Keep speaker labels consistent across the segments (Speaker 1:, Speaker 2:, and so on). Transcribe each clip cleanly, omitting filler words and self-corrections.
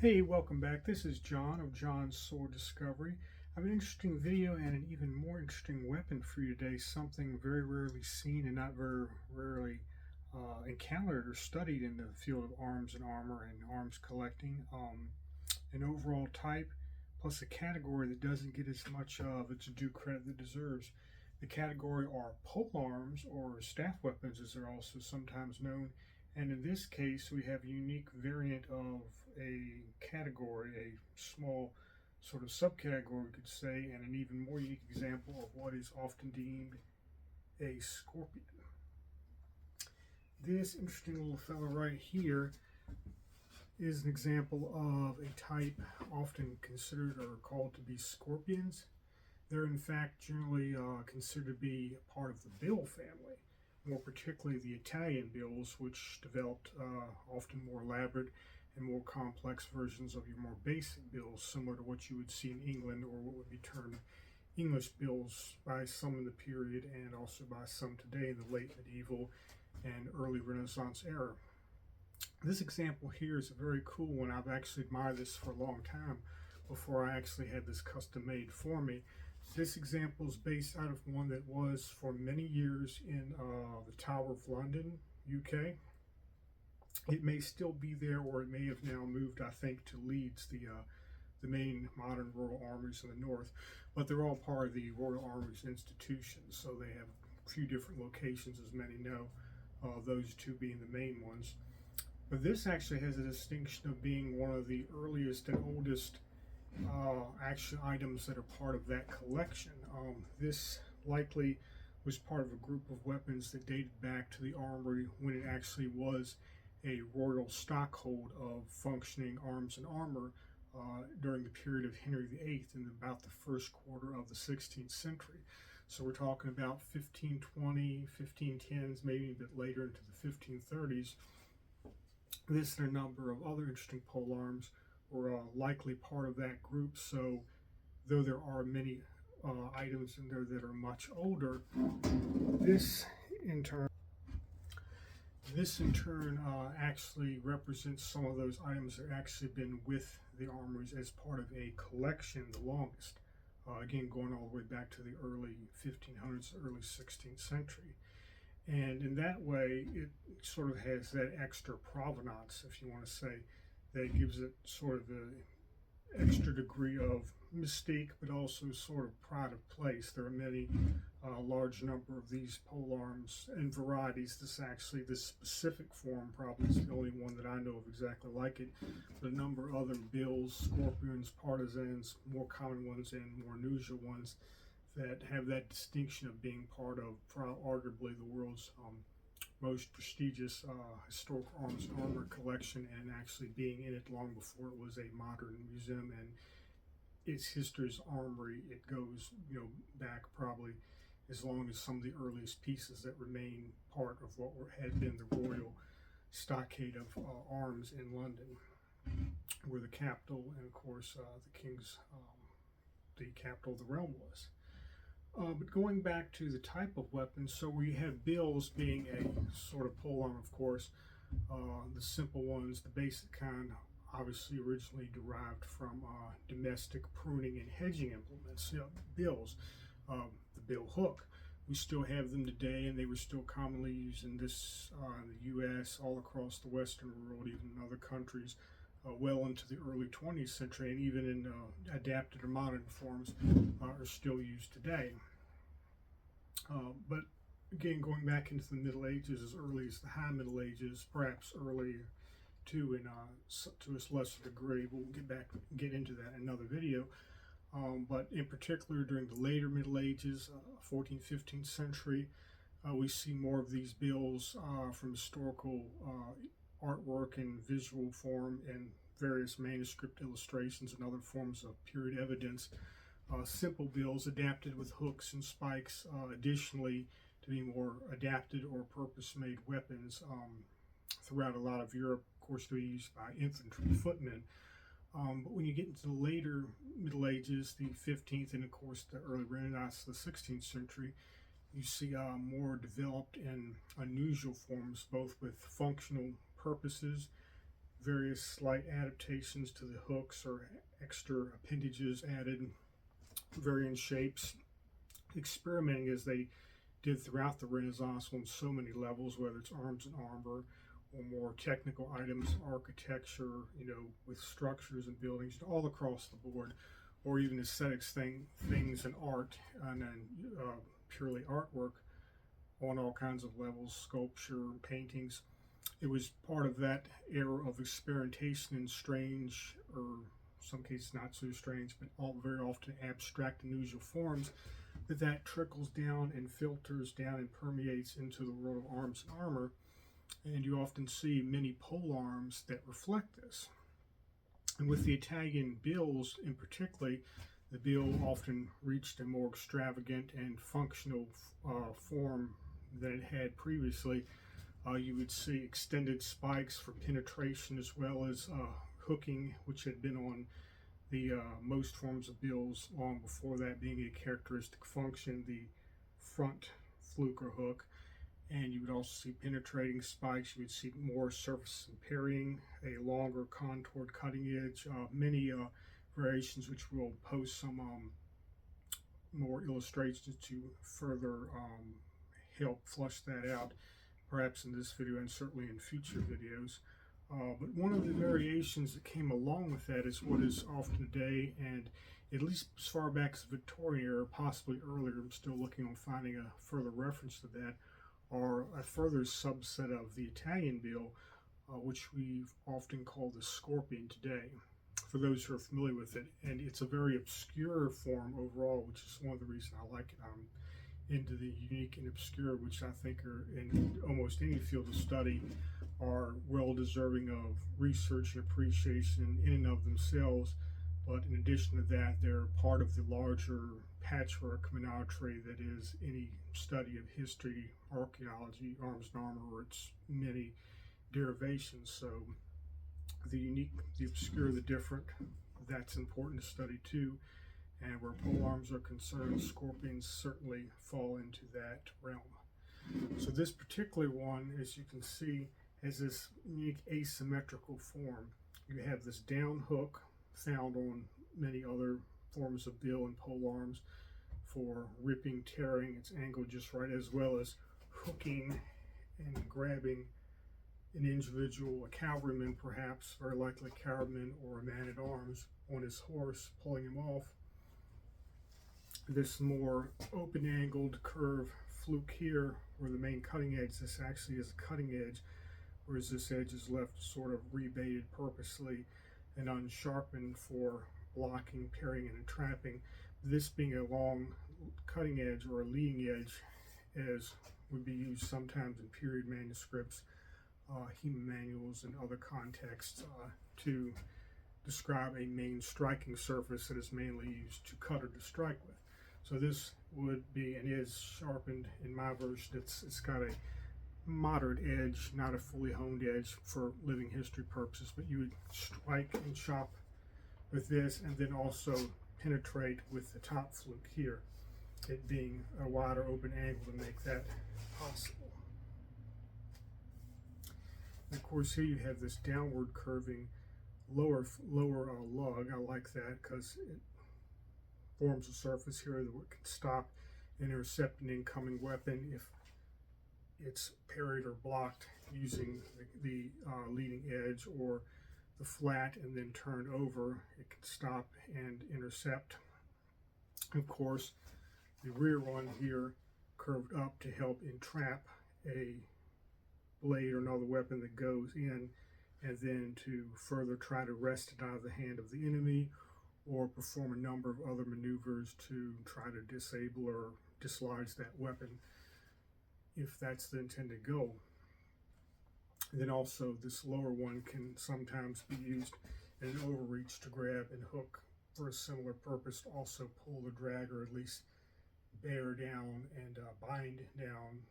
Speaker 1: Hey, welcome back. This is John of John's Sword Discovery. I have an interesting video and an even more interesting weapon for you today, something very rarely seen and not very rarely encountered or studied in the field of arms and armor and arms collecting. An overall type plus a category that doesn't get as much of its due credit that it deserves. The category are polearms, or staff weapons as they're also sometimes known, and in this case we have a unique variant of a category, a small sort of subcategory we could say, and an even more unique example of what is often deemed a scorpion. This interesting little fellow right here is an example of a type often considered or called to be scorpions. They're in fact generally considered to be part of the bill family, more particularly the Italian bills, which developed often more elaborate and more complex versions of your more basic bills, similar to what you would see in England, or what would be termed English bills by some in the period and also by some today in the late medieval and early Renaissance era. This example here is a very cool one. I've actually admired this for a long time before I actually had this custom made for me. This example is based out of one that was for many years in the Tower of London, UK. It may still be there, or it may have now moved, I think, to Leeds, the main modern Royal Armouries in the north. But they're all part of the Royal Armouries institution, so they have a few different locations, as many know, those two being the main ones. But this actually has a distinction of being one of the earliest and oldest action items that are part of that collection. This likely was part of a group of weapons that dated back to the armory when it actually was a royal stockhold of functioning arms and armor during the period of Henry VIII in about the first quarter of the 16th century. So we're talking about 1520, 1510s, maybe a bit later into the 1530s. This and a number of other interesting polearms were likely part of that group. So though there are many items in there that are much older, this in turn actually represents some of those items that have actually been with the armories as part of a collection the longest. Again, going all the way back to the early 1500s, early 16th century. And in that way, it sort of has that extra provenance, if you want to say, that gives it sort of the extra degree of mystique, but also sort of pride of place. There are many, large number of these polearms and varieties. This specific form probably is the only one that I know of exactly like it, but a number of other bills, scorpions, partisans, more common ones and more unusual ones that have that distinction of being part of arguably the world's most prestigious historical arms and armor collection, and actually being in it long before it was a modern museum. And its history's armory, it goes back probably as long as some of the earliest pieces that remain part of what had been the royal stockade of arms in London, where the capital and of course the king's the capital of the realm was. But going back to the type of weapon, so we have bills being a sort of polearm, of course. The simple ones, the basic kind, obviously originally derived from domestic pruning and hedging implements. Bills, the bill hook. We still have them today, and they were still commonly used in this the U.S., all across the Western world, even in other countries. Well into the early 20th century, and even in adapted or modern forms are still used today. But again, going back into the Middle Ages, as early as the High Middle Ages, perhaps earlier too, to a lesser degree. We'll get into that in another video. But in particular, during the later Middle Ages, 14th, 15th century, we see more of these bills from historical artwork in visual form and various manuscript illustrations and other forms of period evidence. Simple bills adapted with hooks and spikes, additionally to be more adapted or purpose-made weapons throughout a lot of Europe, of course, to be used by infantry footmen. But when you get into the later Middle Ages, the 15th and of course the early Renaissance of the 16th century, you see more developed and unusual forms, both with functional purposes various slight adaptations to the hooks or extra appendages added, varying shapes, experimenting as they did throughout the Renaissance on so many levels, whether it's arms and armor or more technical items, architecture, with structures and buildings all across the board, or even aesthetics things in art and then purely artwork on all kinds of levels, sculpture, paintings. It was part of that era of experimentation in strange, or some cases not so strange, but very often abstract, unusual forms, that trickles down and filters down and permeates into the world of arms and armor. And you often see many polearms that reflect this. And with the Italian bills in particular, the bill often reached a more extravagant and functional form than it had previously. You would see extended spikes for penetration as well as hooking, which had been on the most forms of bills long before that being a characteristic function, the front fluke or hook. And you would also see penetrating spikes. You would see more surface and parrying, a longer contoured cutting edge, many variations, which we'll post some more illustrations to further help flush that out, perhaps in this video and certainly in future videos. But one of the variations that came along with that is what is often today, and at least as far back as the Victorian era, possibly earlier, I'm still looking on finding a further reference to that, or a further subset of the Italian bill, which we've often called the scorpion today, for those who are familiar with it. And it's a very obscure form overall, which is one of the reasons I like it. I'm into the unique and obscure, which I think are in almost any field of study are well deserving of research and appreciation in and of themselves. But in addition to that, they're part of the larger patchwork menagerie that is any study of history, archaeology, arms and armor, or its many derivations. So the unique, the obscure, the different, that's important to study too. And where polearms are concerned, scorpions certainly fall into that realm. So this particular one, as you can see, has this unique asymmetrical form. You have this down hook found on many other forms of bill and polearms for ripping, tearing. It's angled just right, as well as hooking and grabbing an individual, a cavalryman perhaps, very likely a cavalryman or a man-at-arms on his horse, pulling him off. This more open-angled curve fluke here, where the main cutting edge, this actually is a cutting edge, whereas this edge is left sort of rebaited purposely and unsharpened for blocking, parrying, and entrapping. This being a long cutting edge or a leading edge, as would be used sometimes in period manuscripts, human manuals, and other contexts to describe a main striking surface that is mainly used to cut or to strike with. So this would be and is sharpened in my version. It's got a moderate edge, not a fully honed edge for living history purposes, but you would strike and chop with this and then also penetrate with the top fluke here, it being a wider open angle to make that possible. And of course here you have this downward curving lower lug. I like that because it forms a surface here that can stop and intercept an incoming weapon if it's parried or blocked using the leading edge or the flat and then turn over. It can stop and intercept. Of course, the rear one here curved up to help entrap a blade or another weapon that goes in, and then to further try to wrest it out of the hand of the enemy or perform a number of other maneuvers to try to disable or dislodge that weapon if that's the intended goal. And then also this lower one can sometimes be used in an overreach to grab and hook for a similar purpose, to also pull or drag or at least bear down and bind down,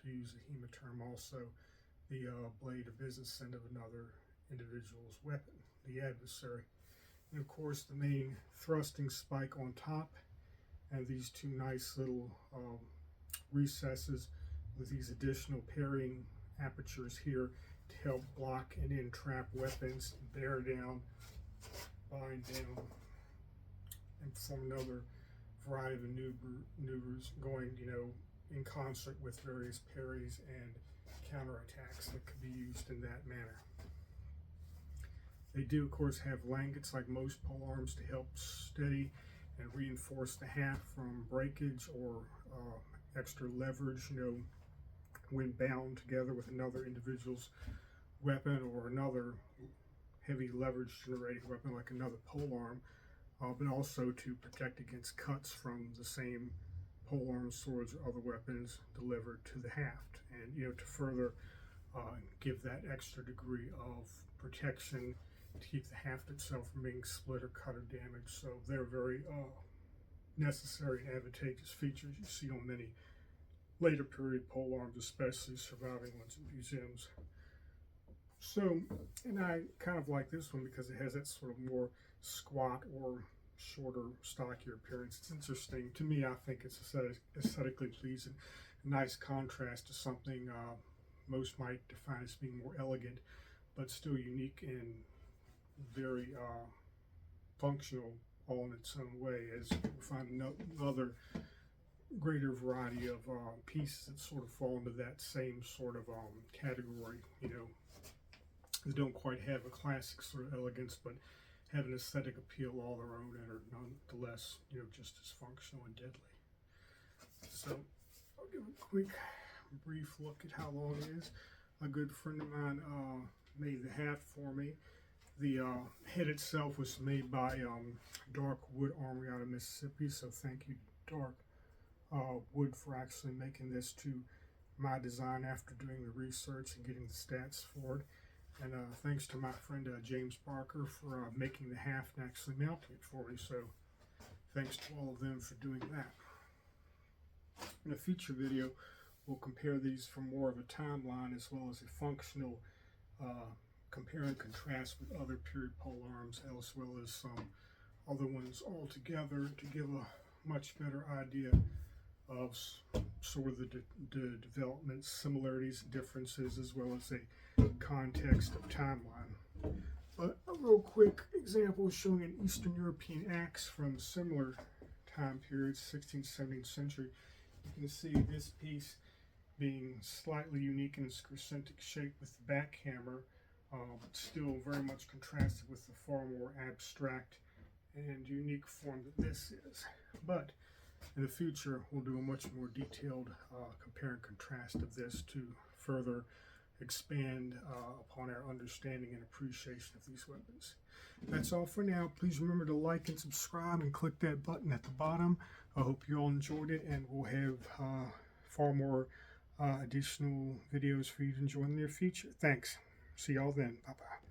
Speaker 1: to use a HEMA term also, the blade or business end of another individual's weapon, the adversary. And of course the main thrusting spike on top, and these two nice little recesses with these additional parrying apertures here to help block and entrap weapons, bear down, bind down, and perform another variety of maneuvers going, in concert with various parries and counterattacks that could be used in that manner. They do, of course, have langets like most polearms to help steady and reinforce the haft from breakage or extra leverage, when bound together with another individual's weapon or another heavy leverage generating weapon like another polearm, but also to protect against cuts from the same polearm, swords, or other weapons delivered to the haft, and to further give that extra degree of protection to keep the haft itself from being split or cut or damaged. So they're very necessary and advantageous features you see on many later period polearms, especially surviving ones in museums. So, and I kind of like this one because it has that sort of more squat or shorter, stockier appearance. It's interesting. To me, I think it's aesthetically pleasing, a nice contrast to something most might define as being more elegant, but still unique and very functional all in its own way, as we find another greater variety of pieces that sort of fall into that same sort of category, that don't quite have a classic sort of elegance, but have an aesthetic appeal all their own and are nonetheless, just as functional and deadly. So I'll give a quick, brief look at how long it is. A good friend of mine made the haft for me. The head itself was made by Dark Wood Armory out of Mississippi, so thank you, Dark Wood, for actually making this to my design after doing the research and getting the stats for it. And thanks to my friend James Barker for making the haft and actually mounting it for me. So thanks to all of them for doing that. In a future video, we'll compare these from more of a timeline as well as a functional compare and contrast with other period polearms, as well as some other ones all together to give a much better idea of sort of the development similarities, differences, as well as a context of timeline. But a real quick example showing an Eastern European axe from similar time periods, 16th, 17th century. You can see this piece being slightly unique in its crescentic shape with the back hammer, but still very much contrasted with the far more abstract and unique form that this is. But in the future, we'll do a much more detailed compare and contrast of this to further expand upon our understanding and appreciation of these weapons. That's all for now. Please remember to like and subscribe and click that button at the bottom. I hope you all enjoyed it, and we'll have far more additional videos for you to enjoy in the near future. Thanks. See y'all then. Bye-bye.